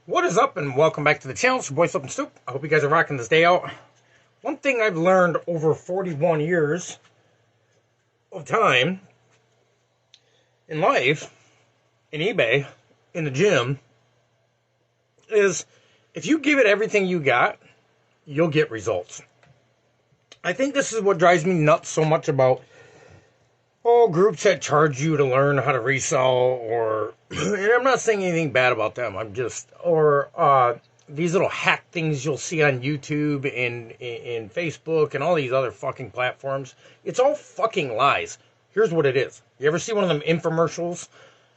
What is up, and welcome back to the channel. It's your boy flippinstoop. I hope you guys are rocking this day out. One thing I've learned over 41 years of time in life, in eBay, in the gym, is if you give it everything you got, you'll get results. I think this is what drives me nuts so much about groups that charge you to learn how to resell, or and I'm not saying anything bad about them. I'm just these little hack things you'll see on YouTube and in Facebook and all these other fucking platforms. It's all fucking lies. Here's what it is. You ever see one of them infomercials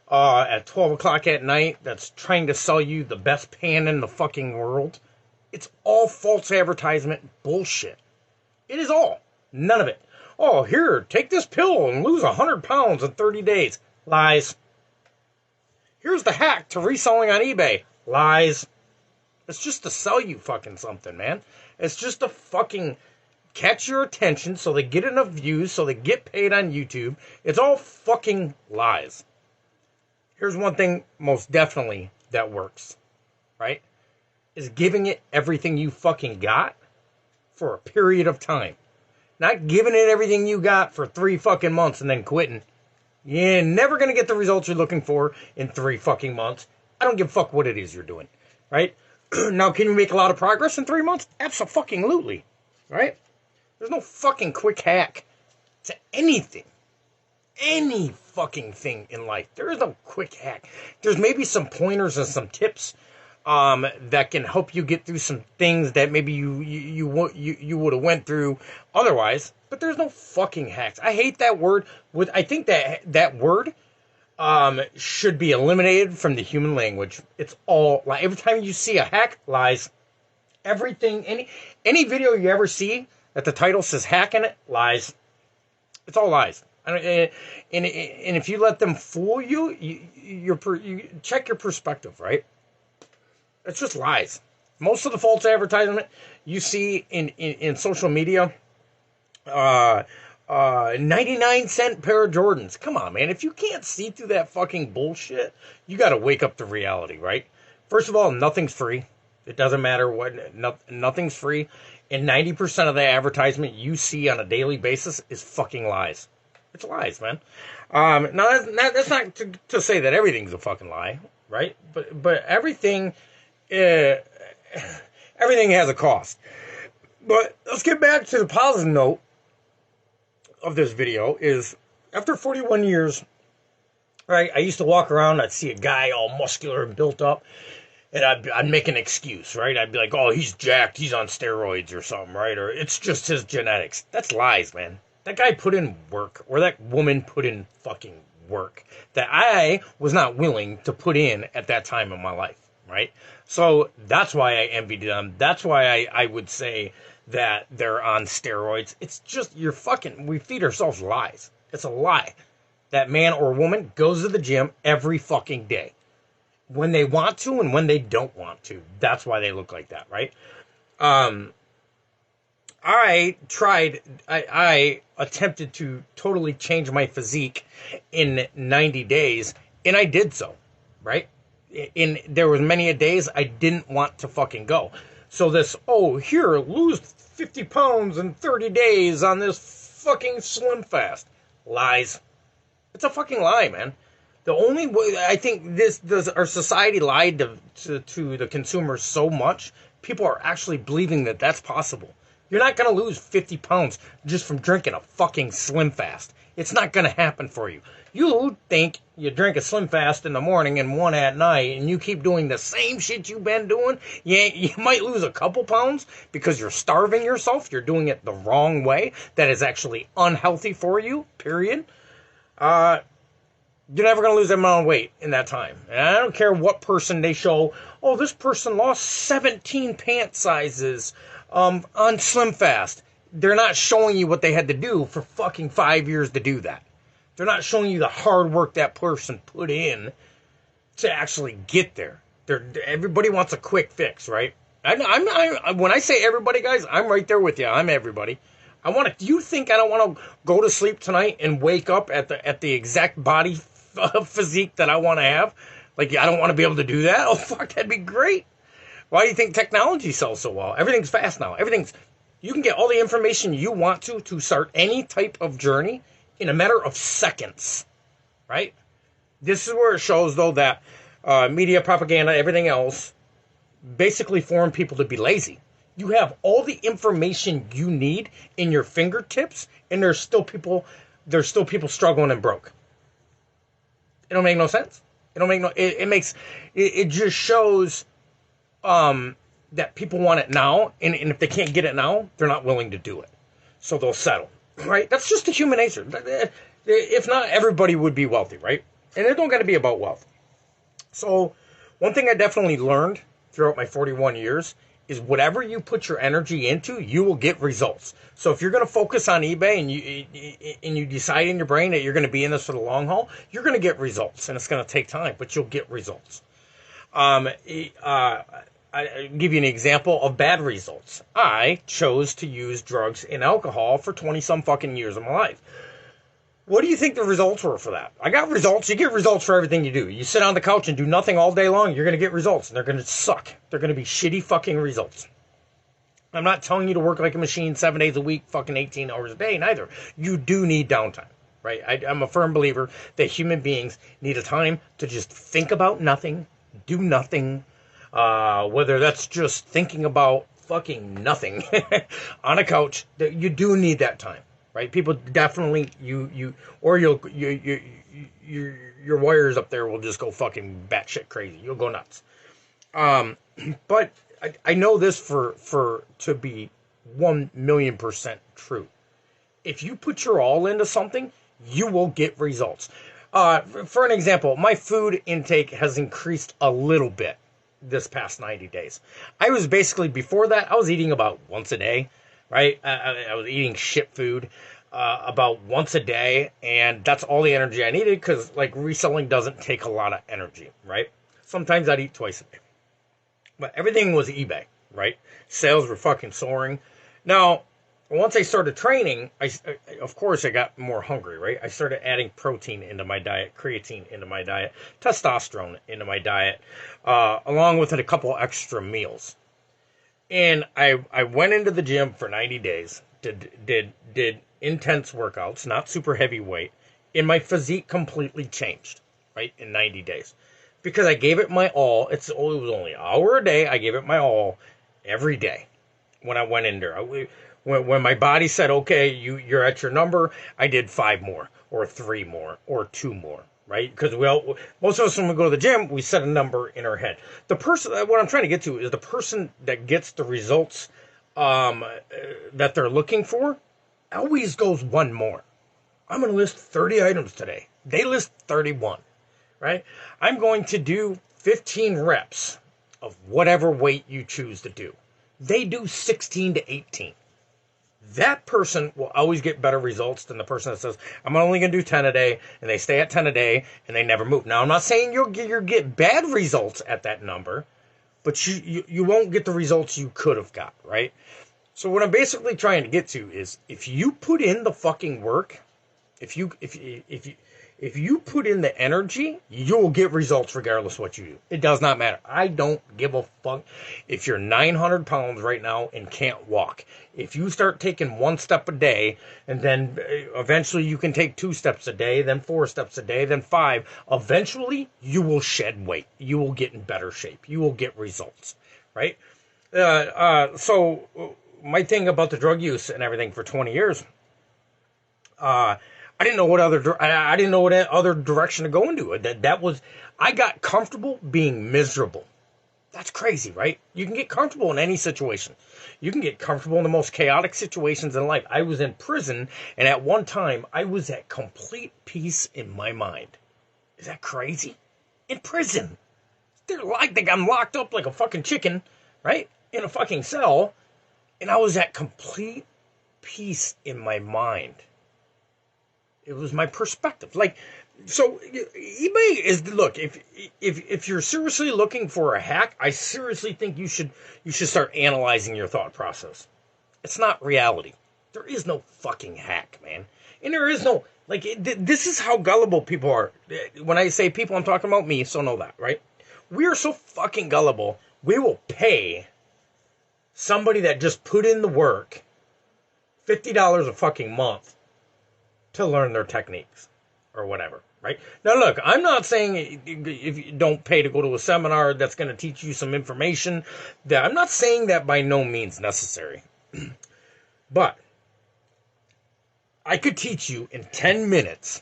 at 12 o'clock at night that's trying to sell you the best pan in the fucking world? It's all false advertisement bullshit. It is all. None of it. Oh, here, take this pill and lose 100 pounds in 30 days. Lies. Here's the hack to reselling on eBay. Lies. It's just to sell you fucking something, man. It's just to fucking catch your attention so they get enough views, so they get paid on YouTube. It's all fucking lies. Here's one thing most definitely that works, right? Is giving it everything you fucking got for a period of time. Not giving it everything you got for 3 fucking months and then quitting. You're never going to get the results you're looking for in 3 fucking months. I don't give a fuck what it is you're doing, right? Now, can you make a lot of progress in 3 months? Abso-fucking-lutely, right? There's no fucking quick hack to anything. Any fucking thing in life. There is no quick hack. There's maybe some pointers and some tips that can help you get through some things that maybe you would have went through otherwise. But there's no fucking hacks. I hate that word. I think that word should be eliminated from the human language. It's all like every time you see a hack, lies. Everything, any video you ever see that the title says hack in it, lies. It's all lies. And if you let them fool you, you check your perspective, right? It's just lies. Most of the false advertisement you see in social media, 99-cent pair of Jordans. Come on, man. If you can't see through that fucking bullshit, you got to wake up to reality, right? First of all, nothing's free. It doesn't matter what. Nothing's free. And 90% of the advertisement you see on a daily basis is fucking lies. It's lies, man. Now, that's not to say that everything's a fucking lie, right? But everything... everything has a cost. But let's get back to the positive note of this video. Is after 41 years, right, I used to walk around, I'd see a guy all muscular and built up, and I'd make an excuse, right? I'd be like, oh, he's jacked, he's on steroids or something, right? Or it's just his genetics. That's lies, man. That guy put in work, or that woman put in fucking work that I was not willing to put in at that time in my life. Right? So that's why I envied them. That's why I would say that they're on steroids. It's just, we feed ourselves lies. It's a lie. That man or woman goes to the gym every fucking day. When they want to and when they don't want to. That's why they look like that, right? I attempted to totally change my physique in 90 days, and I did so, right? There was many a days I didn't want to fucking go. So here, lose 50 pounds in 30 days on this fucking Slim Fast. Lies. It's a fucking lie, man. The only way, I think our society lied to the consumers so much, people are actually believing that that's possible. You're not going to lose 50 pounds just from drinking a fucking Slim Fast. It's not going to happen for you. You think you drink a Slim Fast in the morning and one at night, and you keep doing the same shit you've been doing, you might lose a couple pounds because you're starving yourself. You're doing it the wrong way. That is actually unhealthy for you, period. You're never going to lose that amount of weight in that time. And I don't care what person they show, oh, this person lost 17 pant sizes on Slim Fast. They're not showing you what they had to do for fucking 5 years to do that. They're not showing you the hard work that person put in to actually get there. Everybody wants a quick fix, right? When I say everybody, guys, I'm right there with you. I'm everybody. Do you think I don't want to go to sleep tonight and wake up at the exact body physique that I want to have? Like, I don't want to be able to do that. Oh, fuck, that'd be great. Why do you think technology sells so well? Everything's fast now. You can get all the information you want to start any type of journey in a matter of seconds, right? This is where it shows, though, that media, propaganda, everything else basically form people to be lazy. You have all the information you need in your fingertips, and there's still people struggling and broke. It don't make no sense. It just shows that people want it now, and if they can't get it now, they're not willing to do it. So they'll settle, right? That's just the human nature. If not, everybody would be wealthy, right? And it don't got to be about wealth. So one thing I definitely learned throughout my 41 years is whatever you put your energy into, you will get results. So if you're going to focus on eBay and you decide in your brain that you're going to be in this for the long haul, you're going to get results, and it's going to take time, but you'll get results. I'll give you an example of bad results. I chose to use drugs and alcohol for 20-some fucking years of my life. What do you think the results were for that? I got results. You get results for everything you do. You sit on the couch and do nothing all day long, you're going to get results, and they're going to suck. They're going to be shitty fucking results. I'm not telling you to work like a machine 7 days a week, fucking 18 hours a day, neither. You do need downtime, right? I'm a firm believer that human beings need a time to just think about nothing, do nothing, whether that's just thinking about fucking nothing on a couch. You do need that time. Right? People definitely your wires up there will just go fucking batshit crazy. You'll go nuts. But I know this to be 1,000,000% true. If you put your all into something, you will get results. For an example, my food intake has increased a little bit this past 90 days. I was basically, before that, I was eating about once a day. Right? I was eating shit food about once a day, and that's all the energy I needed, because, like, reselling doesn't take a lot of energy, right? Sometimes I'd eat twice a day. But everything was eBay, right? Sales were fucking soaring. Now, once I started training, of course I got more hungry, right? I started adding protein into my diet, creatine into my diet, testosterone into my diet, along with a couple extra meals. And I went into the gym for 90 days, did intense workouts, not super heavyweight, and my physique completely changed, right, in 90 days. Because I gave it my all. It was only an hour a day. I gave it my all every day when I went in there. When my body said, okay, you're at your number, I did 5 more, or 3 more, or 2 more. Right? Because most of us, when we go to the gym, we set a number in our head. What I'm trying to get to is the person that gets the results that they're looking for always goes 1 more. I'm going to list 30 items today. They list 31, right? I'm going to do 15 reps of whatever weight you choose to do. They do 16 to 18. That person will always get better results than the person that says, I'm only going to do 10 a day, and they stay at 10 a day, and they never move. Now, I'm not saying you'll get bad results at that number, but you won't get the results you could have got, right? So what I'm basically trying to get to is, if you put in the fucking work, if you put in the energy, you'll get results regardless of what you do. It does not matter. I don't give a fuck if you're 900 pounds right now and can't walk. If you start taking 1 step a day, and then eventually you can take 2 steps a day, then 4 steps a day, then 5, eventually you will shed weight. You will get in better shape. You will get results, right? So my thing about the drug use and everything for 20 years, I didn't know what other direction to go into. I got comfortable being miserable. That's crazy, right? You can get comfortable in any situation. You can get comfortable in the most chaotic situations in life. I was in prison, and at one time, I was at complete peace in my mind. Is that crazy? In prison. I'm locked up like a fucking chicken, right? In a fucking cell, and I was at complete peace in my mind. It was my perspective. So eBay is, look, if you're seriously looking for a hack, I seriously think you should start analyzing your thought process. It's not reality. There is no fucking hack, man. And there is no, like, this is how gullible people are. When I say people, I'm talking about me, so know that, right? We are so fucking gullible, we will pay somebody that just put in the work $50 a fucking month to learn their techniques or whatever, right? Now, look, I'm not saying if you don't pay to go to a seminar that's going to teach you some information. That I'm not saying that by no means necessary. But I could teach you in 10 minutes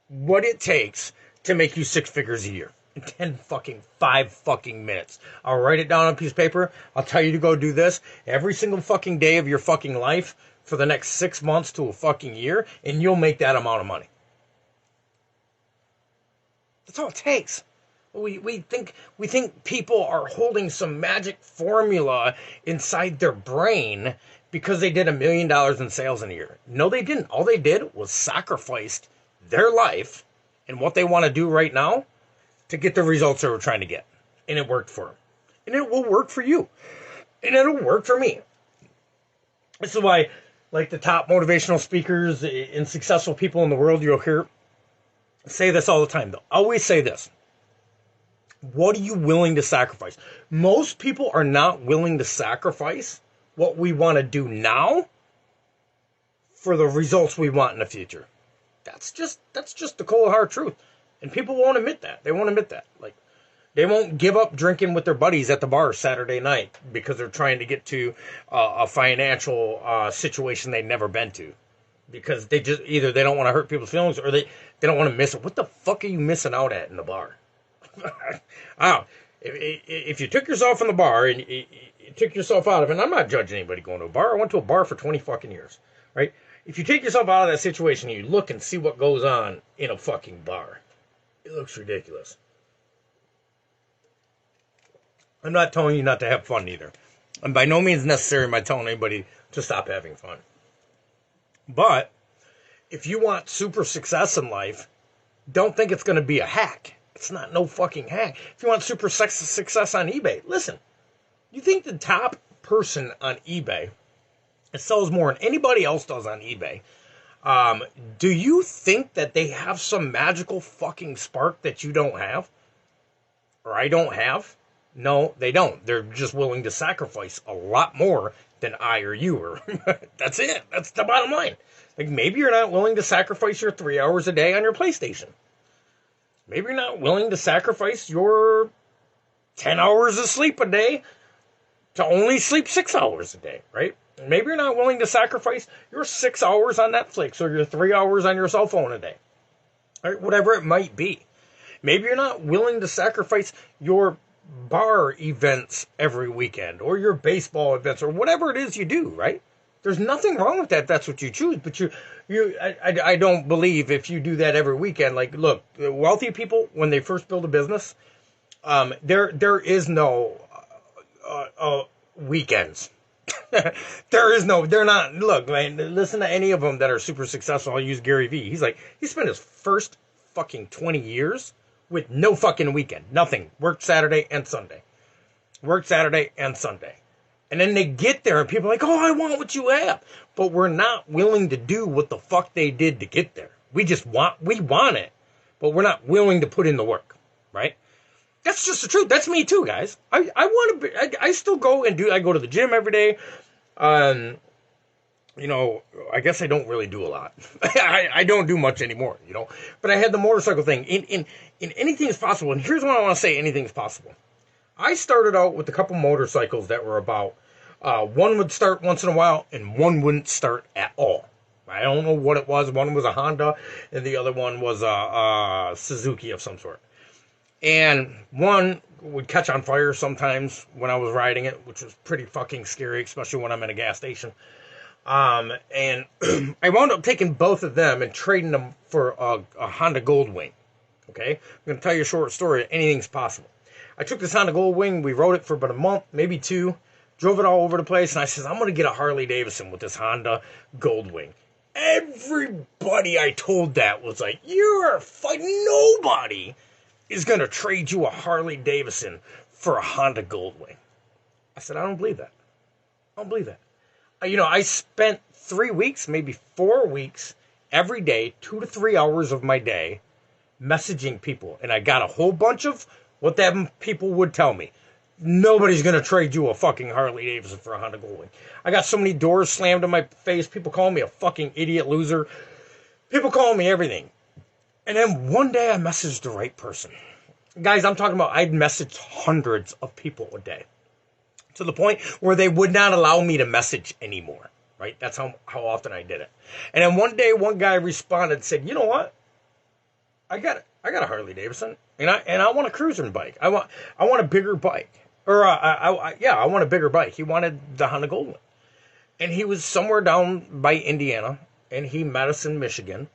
what it takes to make you 6 figures a year. In 5 fucking minutes. I'll write it down on a piece of paper. I'll tell you to go do this every single fucking day of your fucking life for the next 6 months to a fucking year, and you'll make that amount of money. That's all it takes. We think people are holding some magic formula inside their brain because they did $1 million in sales in a year. No, they didn't. All they did was sacrificed their life and what they want to do right now to get the results they were trying to get. And it worked for them. And it will work for you. And it'll work for me. This is why, like, the top motivational speakers and successful people in the world you'll hear say this all the time. They'll always say this. What are you willing to sacrifice? Most people are not willing to sacrifice what we want to do now for the results we want in the future. That's just the cold hard truth. And people won't admit that. They won't admit that. Like, they won't give up drinking with their buddies at the bar Saturday night because they're trying to get to a financial situation they've never been to. Because they just, either they don't want to hurt people's feelings or they don't want to miss it. What the fuck are you missing out at in the bar? If you took yourself in the bar and you took yourself out of it, and I'm not judging anybody going to a bar. I went to a bar for 20 fucking years, right? If you take yourself out of that situation and you look and see what goes on in a fucking bar, it looks ridiculous. I'm not telling you not to have fun either. And by no means necessary am I telling anybody to stop having fun. But if you want super success in life, don't think it's going to be a hack. It's not no fucking hack. If you want super success on eBay, listen. You think the top person on eBay sells more than anybody else does on eBay? Do you think that they have some magical fucking spark that you don't have? Or I don't have? No, they don't. They're just willing to sacrifice a lot more than I or you are. That's it. That's the bottom line. Like, maybe you're not willing to sacrifice your 3 hours a day on your PlayStation. Maybe you're not willing to sacrifice your 10 hours of sleep a day to only sleep 6 hours a day, right? Maybe you're not willing to sacrifice your 6 hours on Netflix or your 3 hours on your cell phone a day, right? Whatever it might be. Maybe you're not willing to sacrifice your bar events every weekend or your baseball events or whatever it is you do, right? There's nothing wrong with that if that's what you choose, but I don't believe if you do that every weekend. Like, look, wealthy people, when they first build a business, there is no weekends. They're not, look, man, listen to any of them that are super successful. I'll use Gary Vee. He's like, he spent his first fucking 20 years with no fucking weekend. Nothing. Worked Saturday and Sunday. Worked Saturday and Sunday. And then they get there and people are like, oh, I want what you have. But we're not willing to do what the fuck they did to get there. We want it, but we're not willing to put in the work, right? That's just the truth. That's me too, guys. I still go and I go to the gym every day. You know, I guess I don't really do a lot. I don't do much anymore, you know. But I had the motorcycle thing. In anything is possible. And here's what I want to say, anything is possible. I started out with a couple motorcycles that were about, one would start once in a while and one wouldn't start at all. I don't know what it was. One was a Honda and the other one was a Suzuki of some sort. And one would catch on fire sometimes when I was riding it, which was pretty fucking scary, especially when I'm in a gas station. And I wound up taking both of them and trading them for a Honda Goldwing. Okay? I'm going to tell you a short story. Anything's possible. I took this Honda Goldwing. We rode it for about a month, maybe 2. Drove it all over the place. And I said, I'm going to get a Harley Davidson with this Honda Goldwing. Everybody I told that was like, you're fucking nobody is going to trade you a Harley Davidson for a Honda Goldwing. I said, I don't believe that. I don't believe that. I spent 3 weeks, maybe 4 weeks, every day, 2 to 3 hours of my day, messaging people. And I got a whole bunch of what them people would tell me. Nobody's going to trade you a fucking Harley Davidson for a Honda Goldwing. I got so many doors slammed in my face. People calling me a fucking idiot loser. People calling me everything. And then one day I messaged the right person. Guys, I'm talking about I'd messaged hundreds of people a day. To the point where they would not allow me to message anymore. Right? That's how often I did it. And then one day one guy responded and said, you know what? I got a Harley Davidson. And I want a cruising bike. I want a bigger bike. Or, I want a bigger bike. He wanted the Honda Goldwing. And he was somewhere down by Indiana. And he met us in Michigan.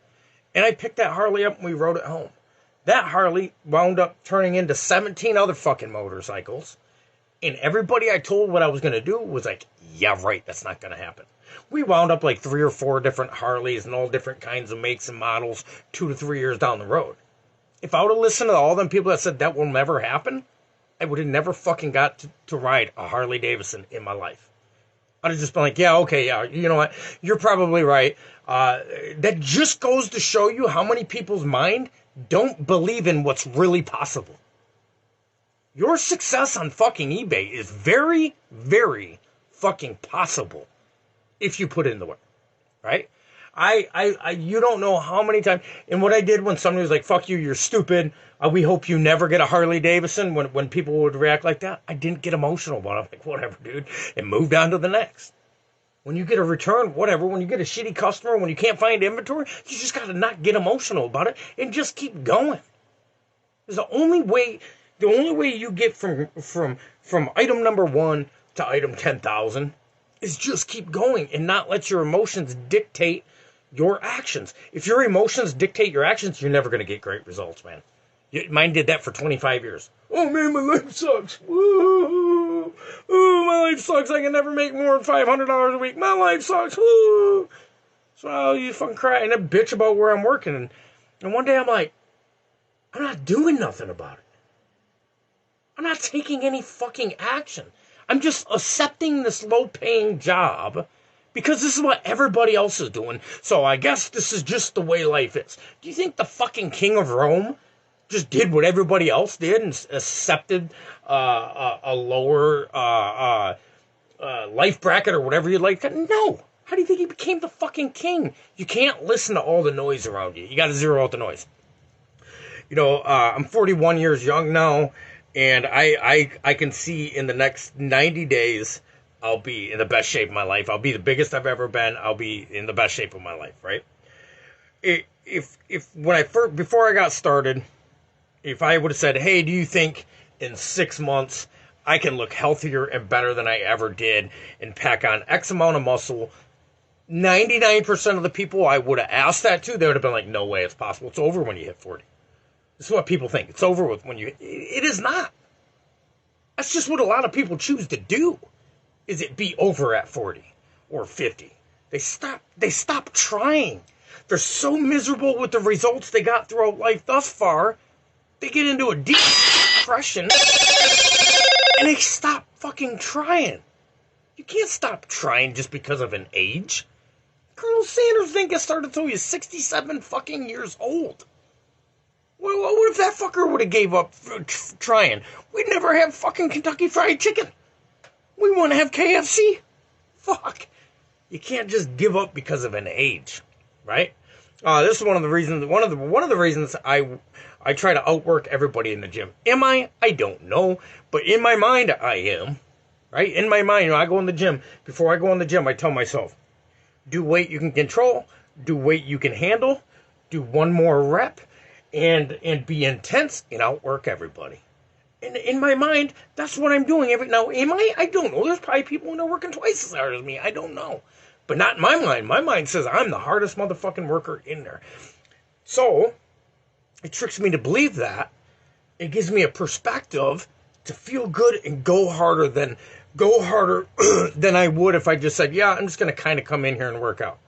And I picked that Harley up and we rode it home. That Harley wound up turning into 17 other fucking motorcycles. And everybody I told what I was going to do was like, yeah, right, that's not going to happen. We wound up like 3 or 4 different Harleys and all different kinds of makes and models 2 to 3 years down the road. If I would have listened to all them people that said that will never happen, I would have never fucking got to ride a Harley Davidson in my life. I'd have just been like, yeah, okay, yeah, you know what? You're probably right. That just goes to show you how many people's mind don't believe in what's really possible. Your success on fucking eBay is very, very fucking possible if you put in the work, right? You don't know how many times, and what I did when somebody was like, fuck you, you're stupid, we hope you never get a Harley Davidson, when people would react like that, I didn't get emotional about it. I'm like, whatever, dude, and moved on to the next. When you get a return, whatever, when you get a shitty customer, when you can't find inventory, you just got to not get emotional about it and just keep going. It's the only way you get from item number 1 to item 10,000 is just keep going and not let your emotions dictate your actions. If your emotions dictate your actions, you're never going to get great results, man. Mine did that for 25 years. Oh, man, my life sucks. Woo! Ooh, my life sucks. I can never make more than $500 a week. My life sucks. Woo! So you fucking cry and then bitch about where I'm working. And one day I'm like, I'm not doing nothing about it. I'm not taking any fucking action. I'm just accepting this low-paying job because this is what everybody else is doing. So I guess this is just the way life is. Do you think the fucking king of Rome just did what everybody else did and accepted a lower life bracket or whatever you like? No. How do you think he became the fucking king? You can't listen to all the noise around you. You got to zero out the noise. I'm 41 years young now. And I can see in the next 90 days, I'll be in the best shape of my life. I'll be the biggest I've ever been. I'll be in the best shape of my life, right? Before I got started, if I would have said, hey, do you think in 6 months I can look healthier and better than I ever did and pack on X amount of muscle, 99% of the people I would have asked that to, they would have been like, no way it's possible. It's over when you hit 40. This is what people think. It's over with when you... It is not. That's just what a lot of people choose to do. Is it be over at 40 or 50. They stop trying. They're so miserable with the results they got throughout life thus far, they get into a deep depression and they stop fucking trying. You can't stop trying just because of an age. Colonel Sanders didn't get started until he was 67 fucking years old. Well, what if that fucker would have gave up trying? We'd never have fucking Kentucky Fried Chicken. We want to have KFC. Fuck. You can't just give up because of an age, right? This is one of the reasons. One of the reasons I try to outwork everybody in the gym. Am I? I don't know, but in my mind, I am. Right? In my mind, I go in the gym. Before I go in the gym, I tell myself, do weight you can control, do weight you can handle, do one more rep. And be intense and outwork everybody. And in my mind, that's what I'm doing. Now, am I? I don't know. There's probably people who are working twice as hard as me. I don't know. But not in my mind. My mind says I'm the hardest motherfucking worker in there. So, it tricks me to believe that. It gives me a perspective to feel good and go harder than I would if I just said, yeah, I'm just going to kind of come in here and work out.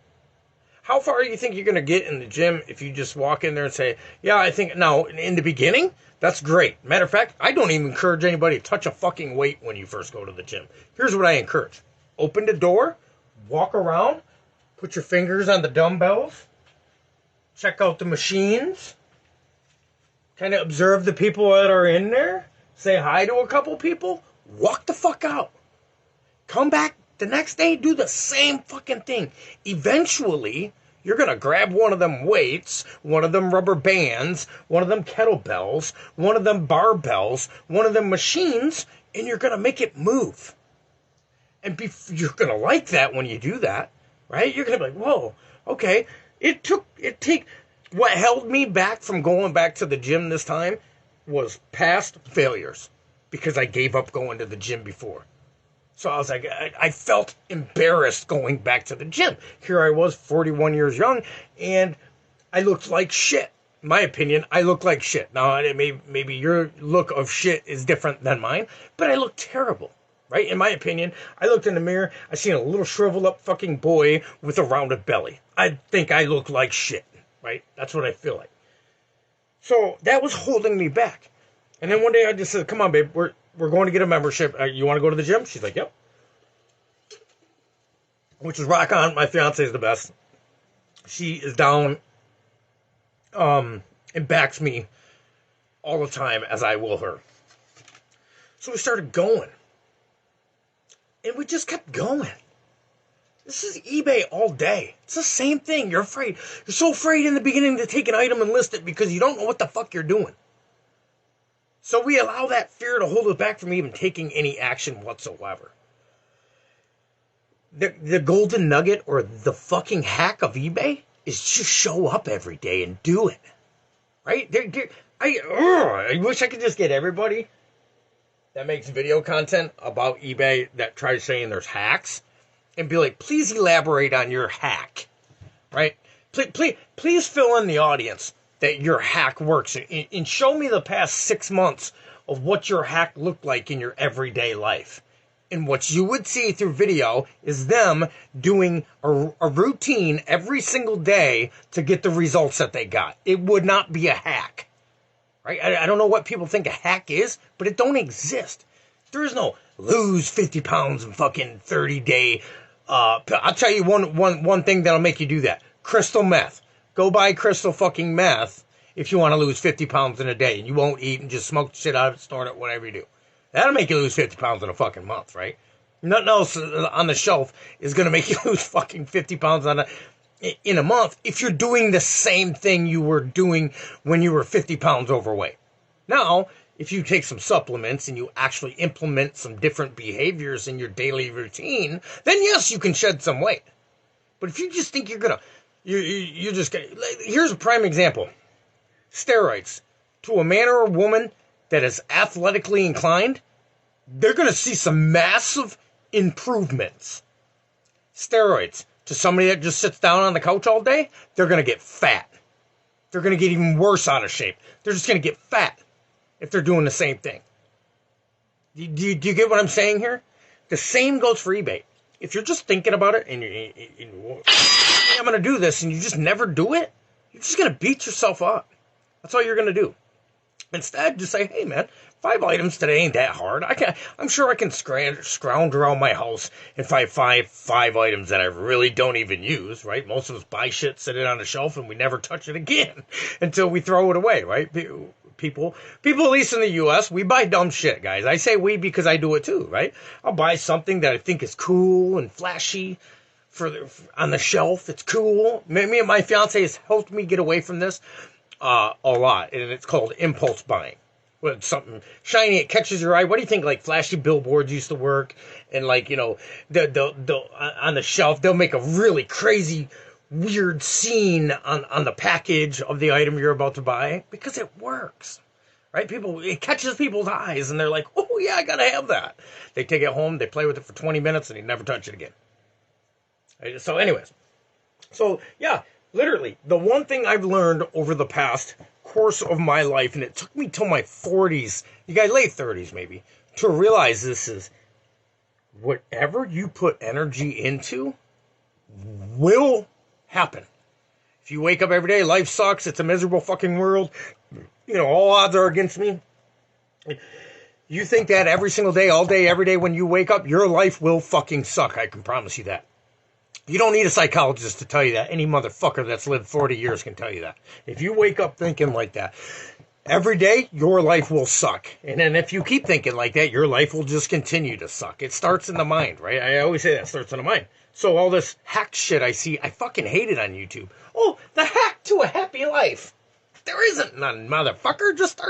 How far do you think you're going to get in the gym if you just walk in there and say, yeah, I think, now, in the beginning, that's great. Matter of fact, I don't even encourage anybody to touch a fucking weight when you first go to the gym. Here's what I encourage. Open the door, walk around, put your fingers on the dumbbells, check out the machines, kind of observe the people that are in there, say hi to a couple people, walk the fuck out. Come back the next day, do the same fucking thing. Eventually, you're going to grab one of them weights, one of them rubber bands, one of them kettlebells, one of them barbells, one of them machines, and you're going to make it move. And you're going to like that when you do that, right? You're going to be like, whoa, okay. What held me back from going back to the gym this time was past failures because I gave up going to the gym before. So I was like, I felt embarrassed going back to the gym. Here I was, 41 years young, and I looked like shit. In my opinion, I look like shit. Now, maybe your look of shit is different than mine, but I look terrible, right? In my opinion, I looked in the mirror, I seen a little shriveled up fucking boy with a rounded belly. I think I look like shit, right? That's what I feel like. So that was holding me back. And then one day I just said, come on, babe, we're going to get a membership. You want to go to the gym? She's like, yep. Which is rock on. My fiance is the best. She is down and backs me all the time as I will her. So we started going. And we just kept going. This is eBay all day. It's the same thing. You're afraid. You're so afraid in the beginning to take an item and list it because you don't know what the fuck you're doing. So we allow that fear to hold us back from even taking any action whatsoever. The golden nugget or the fucking hack of eBay is just show up every day and do it. Right? I wish I could just get everybody that makes video content about eBay that tries saying there's hacks and be like, please elaborate on your hack. Right? Please fill in the audience that your hack works. And show me the past 6 months of what your hack looked like in your everyday life. And what you would see through video is them doing a routine every single day to get the results that they got. It would not be a hack. Right? I don't know what people think a hack is, but it don't exist. There is no lose 50 pounds in fucking 30-day. I'll tell you one thing that'll make you do that. Crystal meth. Go buy crystal fucking meth if you want to lose 50 pounds in a day and you won't eat and just smoke the shit out of it, snort it, whatever you do. That'll make you lose 50 pounds in a fucking month, right? Nothing else on the shelf is going to make you lose fucking 50 pounds in a month if you're doing the same thing you were doing when you were 50 pounds overweight. Now, if you take some supplements and you actually implement some different behaviors in your daily routine, then yes, you can shed some weight. But if you just think you're going to, you're just going to, here's a prime example. Steroids. To a man or a woman that is athletically inclined, they're going to see some massive improvements. Steroids. To somebody that just sits down on the couch all day, they're going to get fat. They're going to get even worse out of shape. They're just going to get fat if they're doing the same thing. Do you get what I'm saying here? The same goes for eBay. If you're just thinking about it and I'm going to do this and you just never do it, you're just going to beat yourself up. That's all you're going to do. Instead, just say, hey, man, 5 items today ain't that hard. I'm sure I can scrounge around my house and find five items that I really don't even use, right? Most of us buy shit, sit it on the shelf, and we never touch it again until we throw it away, right? People, at least in the U.S., we buy dumb shit, guys. I say we because I do it too, right? I'll buy something that I think is cool and flashy on the shelf. It's cool. Me and my fiance has helped me get away from this a lot, and it's called impulse buying. When something shiny, it catches your eye. What do you think? Like flashy billboards used to work, and like on the shelf they'll make a really crazy, weird scene on the package of the item you're about to buy because it works, right? It catches people's eyes, and they're like, oh yeah, I gotta have that. They take it home, they play with it for 20 minutes, and they never touch it again. Right? So, anyways, yeah. Literally, the one thing I've learned over the past course of my life, and it took me till my 40s, you guys late 30s maybe, to realize this is whatever you put energy into will happen. If you wake up every day, life sucks, it's a miserable fucking world, all odds are against me. You think that every single day, all day, every day when you wake up, your life will fucking suck. I can promise you that. You don't need a psychologist to tell you that. Any motherfucker that's lived 40 years can tell you that. If you wake up thinking like that, every day, your life will suck. And then if you keep thinking like that, your life will just continue to suck. It starts in the mind, right? I always say that, it starts in the mind. So all this hack shit I see, I fucking hate it on YouTube. Oh, the hack to a happy life. There isn't none, motherfucker. Just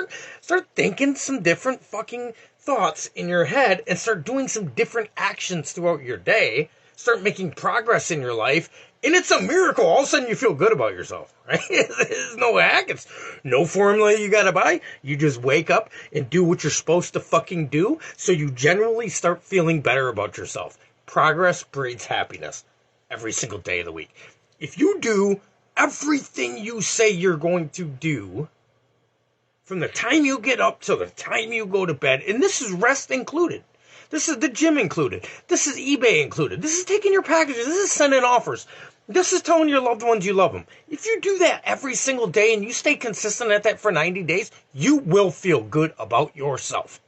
start thinking some different fucking thoughts in your head and start doing some different actions throughout your day. Start making progress in your life, and it's a miracle. All of a sudden, you feel good about yourself, right? There's no hack. It's no formula you gotta buy. You just wake up and do what you're supposed to fucking do, so you generally start feeling better about yourself. Progress breeds happiness every single day of the week. If you do everything you say you're going to do, from the time you get up till the time you go to bed, and this is rest included. This is the gym included. This is eBay included. This is taking your packages. This is sending offers. This is telling your loved ones you love them. If you do that every single day and you stay consistent at that for 90 days, you will feel good about yourself.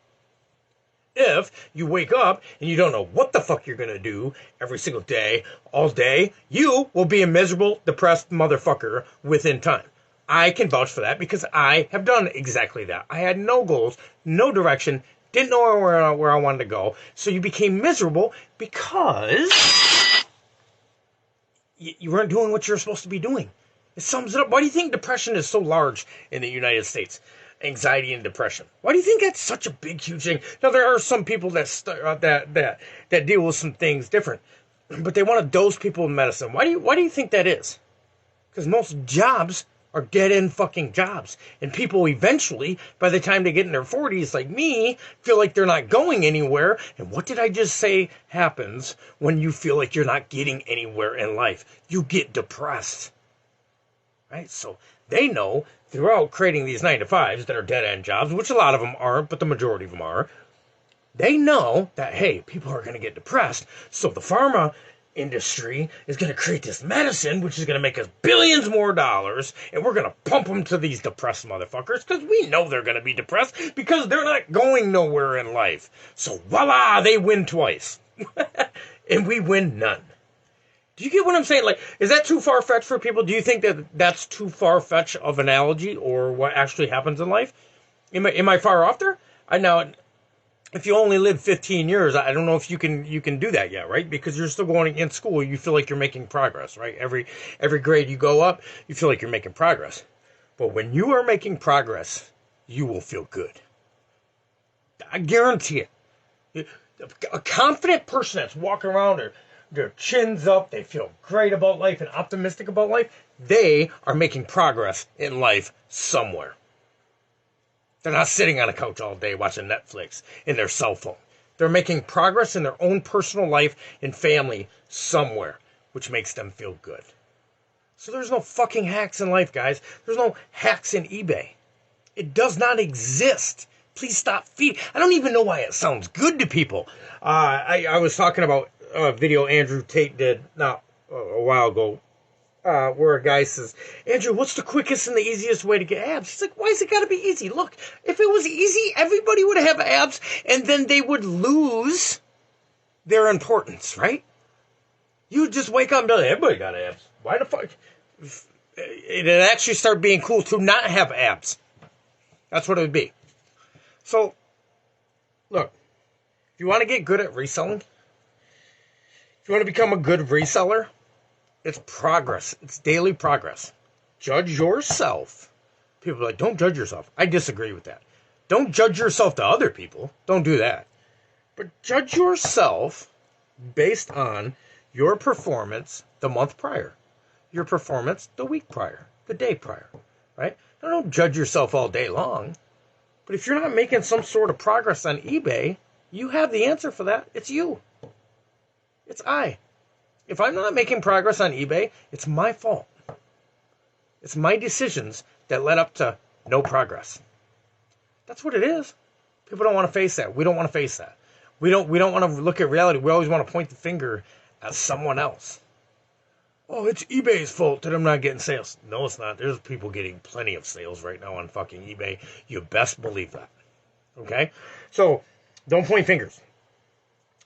If you wake up and you don't know what the fuck you're going to do every single day, all day, you will be a miserable, depressed motherfucker within time. I can vouch for that because I have done exactly that. I had no goals, no direction, didn't know where I wanted to go. So you became miserable because you weren't doing what you're supposed to be doing. It sums it up. Why do you think depression is so large in the United States? Anxiety and depression. Why do you think that's such a big, huge thing? Now, there are some people that deal with some things different, but they want to dose people with medicine. Why do you think that is? Because most jobs are dead-end fucking jobs. And people eventually, by the time they get in their 40s, like me, feel like they're not going anywhere. And what did I just say happens when you feel like you're not getting anywhere in life? You get depressed. Right? So they know throughout creating these 9-to-5s that are dead-end jobs, which a lot of them aren't, but the majority of them are, they know that, hey, people are going to get depressed. So the pharma industry is going to create this medicine which is going to make us billions more dollars, and we're going to pump them to these depressed motherfuckers because we know they're going to be depressed because they're not going nowhere in life. So voila, they win twice. And we win none. Do you get what I'm saying? Like, is that too far-fetched for people? Do you think that that's too far-fetched of analogy or what actually happens in life? Am I far off there? I know. If you only live 15 years, I don't know if you can do that yet, right? Because you're still going in school, you feel like you're making progress, right? Every grade you go up, you feel like you're making progress. But when you are making progress, you will feel good. I guarantee it. A confident person that's walking around, their chin's up, they feel great about life and optimistic about life, they are making progress in life somewhere. They're not sitting on a couch all day watching Netflix in their cell phone. They're making progress in their own personal life and family somewhere, which makes them feel good. So there's no fucking hacks in life, guys. There's no hacks in eBay. It does not exist. Please stop feeding. I don't even know why it sounds good to people. I was talking about a video Andrew Tate did not a while ago, where a guy says, Andrew, what's the quickest and the easiest way to get abs? He's like, why is it got to be easy? Look, if it was easy, everybody would have abs, and then they would lose their importance, right? You just wake up and be like, everybody got abs. Why the fuck? It'd actually start being cool to not have abs. That's what it would be. So, look, if you want to get good at reselling, if you want to become a good reseller, it's progress. It's daily progress. Judge yourself. People are like, don't judge yourself. I disagree with that. Don't judge yourself to other people. Don't do that. But judge yourself based on your performance the month prior, your performance the week prior, the day prior, right? Now, don't judge yourself all day long. But if you're not making some sort of progress on eBay, you have the answer for that. It's you. It's I. If I'm not making progress on eBay, it's my fault. It's my decisions that led up to no progress. That's what it is. People don't want to face that. We don't want to face that. We don't want to look at reality. We always want to point the finger at someone else. Oh, it's eBay's fault that I'm not getting sales. No, it's not. There's people getting plenty of sales right now on fucking eBay. You best believe that. Okay? So, don't point fingers.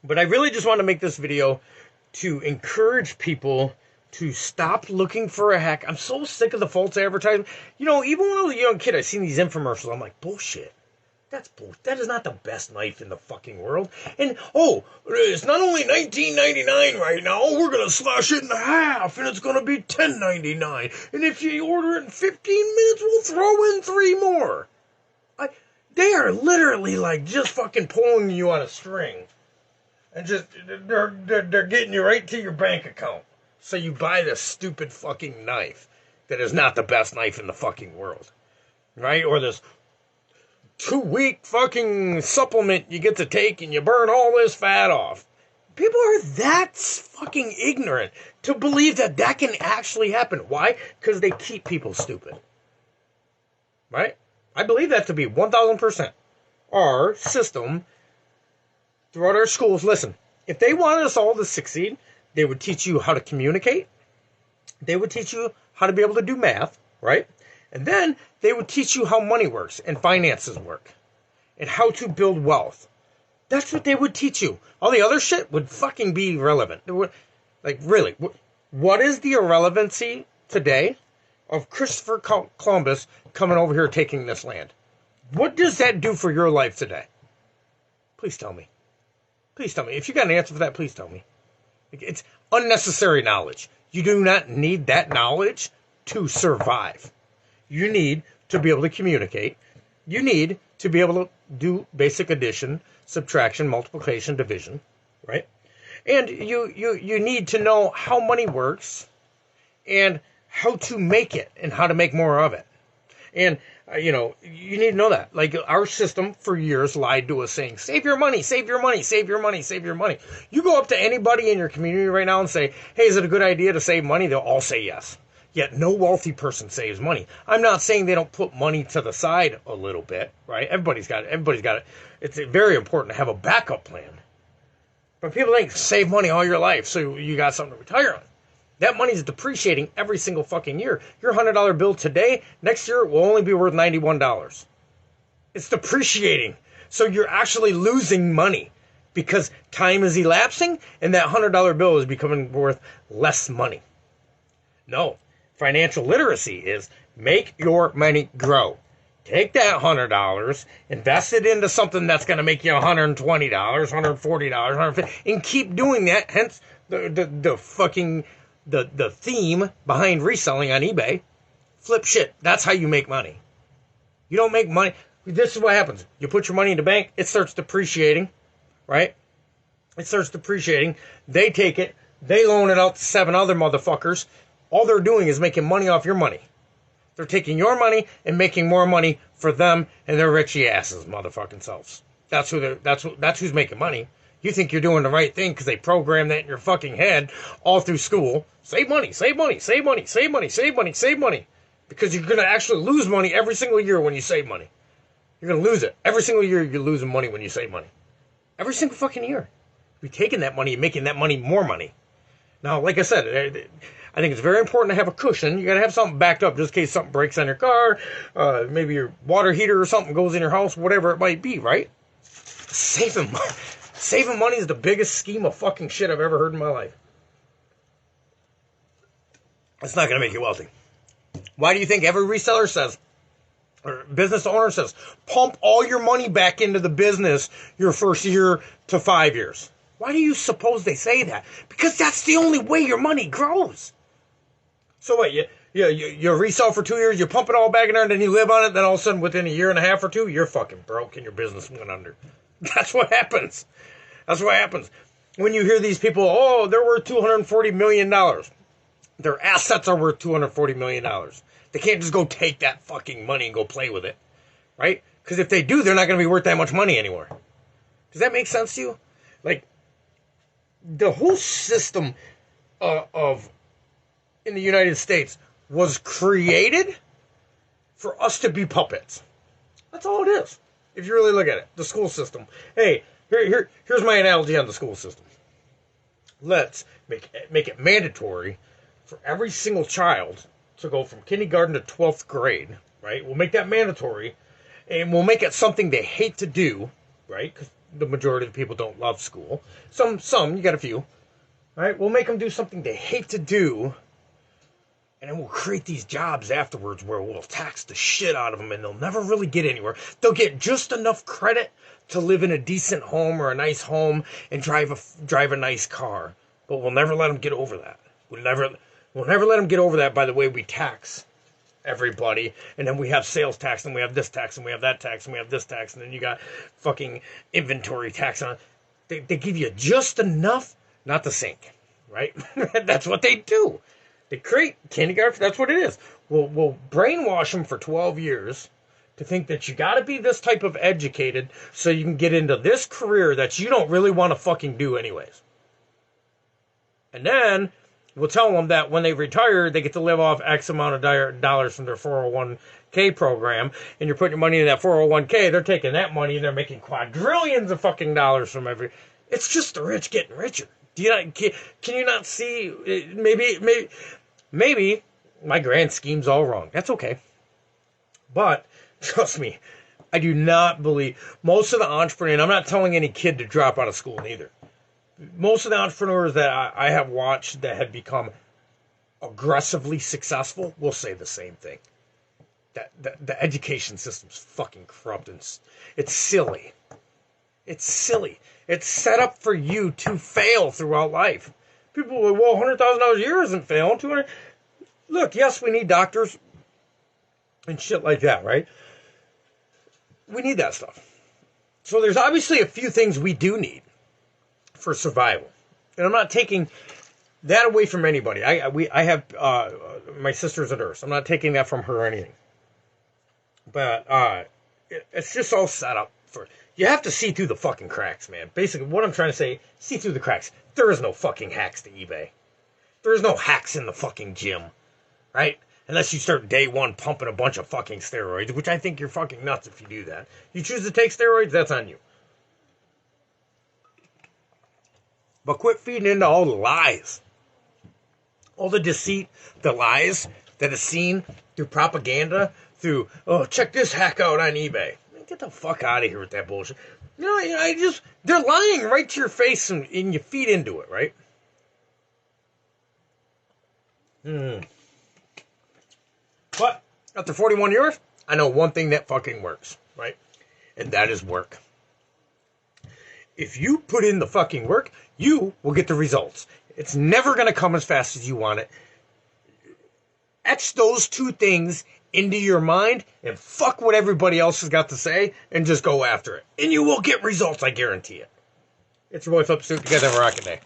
But I really just want to make this video to encourage people to stop looking for a hack. I'm so sick of the false advertising. You know, even when I was a young kid, I seen these infomercials. I'm like, bullshit. That's bullshit. That is not the best knife in the fucking world. And, oh, it's not only $19.99 right now. We're going to slash it in half, and it's going to be $10.99. And if you order it in 15 minutes, we'll throw in 3 more. They are literally, like, just fucking pulling you on a string. And just, they're getting you right to your bank account. So you buy this stupid fucking knife that is not the best knife in the fucking world. Right? Or this 2-week fucking supplement you get to take and you burn all this fat off. People are that fucking ignorant to believe that that can actually happen. Why? Because they keep people stupid. Right? I believe that to be 1,000%. Our system throughout our schools, listen, if they wanted us all to succeed, they would teach you how to communicate. They would teach you how to be able to do math, right? And then they would teach you how money works and finances work and how to build wealth. That's what they would teach you. All the other shit would fucking be irrelevant. Like, really, what is the irrelevancy today of Christopher Columbus coming over here taking this land? What does that do for your life today? Please tell me. Please tell me. If you got an answer for that, please tell me. It's unnecessary knowledge. You do not need that knowledge to survive. You need to be able to communicate. You need to be able to do basic addition, subtraction, multiplication, division, right? And you need to know how money works and how to make it and how to make more of it. And, you need to know that. Like, our system for years lied to us saying, save your money, save your money, save your money, save your money. You go up to anybody in your community right now and say, hey, is it a good idea to save money? They'll all say yes. Yet no wealthy person saves money. I'm not saying they don't put money to the side a little bit, right? Everybody's got it. It's very important to have a backup plan. But people think save money all your life so you got something to retire on. That money is depreciating every single fucking year. Your $100 bill today, next year, will only be worth $91. It's depreciating. So you're actually losing money because time is elapsing and that $100 bill is becoming worth less money. No. Financial literacy is make your money grow. Take that $100, invest it into something that's going to make you $120, $140, $150, and keep doing that. Hence the theme behind reselling on eBay. Flip shit. That's how you make money. You don't make money. This is what happens. You put your money in the bank, it starts depreciating, right? It starts depreciating. They take it, they loan it out to 7 other motherfuckers. All they're doing is making money off your money. They're taking your money and making more money for them and their richy asses, motherfucking selves. That's who's making money. You think you're doing the right thing because they program that in your fucking head all through school. Save money, save money, save money, save money, save money, save money. Because you're going to actually lose money every single year when you save money. You're going to lose it. Every single year you're losing money when you save money. Every single fucking year. You're taking that money and making that money more money. Now, like I said, I think it's very important to have a cushion. You got to have something backed up just in case something breaks on your car. Maybe your water heater or something goes in your house, whatever it might be, right? Saving money is the biggest scheme of fucking shit I've ever heard in my life. It's not going to make you wealthy. Why do you think every reseller says, or business owner says, pump all your money back into the business your first year to 5 years? Why do you suppose they say that? Because that's the only way your money grows. So what, you resell for 2 years, you pump it all back in there, and then you live on it, then all of a sudden within a year and a half or two, you're fucking broke and your business went under. That's what happens. That's what happens. When you hear these people, oh, they're worth $240 million. Their assets are worth $240 million. They can't just go take that fucking money and go play with it. Right? Because if they do, they're not going to be worth that much money anymore. Does that make sense to you? Like, the whole system in the United States was created for us to be puppets. That's all it is. If you really look at it, the school system. Hey, here's my analogy on the school system. Let's make it mandatory for every single child to go from kindergarten to 12th grade, right? We'll make that mandatory, and we'll make it something they hate to do, right? Because the majority of the people don't love school. Some, you got a few, Right? We'll make them do something they hate to do, and then we'll create these jobs afterwards where we'll tax the shit out of them, and they'll never really get anywhere. They'll get just enough credit to live in a decent home or a nice home and drive a nice car, but we'll never let them get over that. We'll never let them get over that by the way we tax everybody, and then we have sales tax, and we have this tax, and we have that tax, and we have this tax, and then you got fucking inventory tax on it. They give you just enough not to sink, right? That's what they do. They create kindergarten. That's what it is. We'll brainwash them for 12 years to think that you got to be this type of educated so you can get into this career that you don't really want to fucking do anyways. And then we'll tell them that when they retire, they get to live off X amount of dollars from their 401k program, and you're putting your money in that 401k. They're taking that money and they're making quadrillions of fucking dollars from every. It's just the rich getting richer. Do you not? Can you not see? Maybe my grand scheme's all wrong. That's okay. But trust me, I do not believe most of the entrepreneurs. And I'm not telling any kid to drop out of school neither. Most of the entrepreneurs that I have watched that have become aggressively successful will say the same thing. That the education system's fucking corrupt and it's silly. It's silly. It's set up for you to fail throughout life. People are like, well, $100,000 a year isn't failing. 200. Look, yes, we need doctors and shit like that, right? We need that stuff. So there's obviously a few things we do need for survival, and I'm not taking that away from anybody. I have my sister's a nurse. I'm not taking that from her or anything. But it's just all set up for. You have to see through the fucking cracks, man. Basically, what I'm trying to say, see through the cracks. There is no fucking hacks to eBay. There is no hacks in the fucking gym, right? Unless you start day one pumping a bunch of fucking steroids, which I think you're fucking nuts if you do that. You choose to take steroids, that's on you. But quit feeding into all the lies. All the deceit, the lies that is seen through propaganda, through, oh, check this hack out on eBay. Get the fuck out of here with that bullshit. They're lying right to your face and you feed into it, right? But after 41 years, I know one thing that fucking works, right? And that is work. If you put in the fucking work, you will get the results. It's never going to come as fast as you want it. Etch those two things into your mind and fuck what everybody else has got to say and just go after it. And you will get results, I guarantee it. It's your boy Flip Stoop. You guys have a rocking day.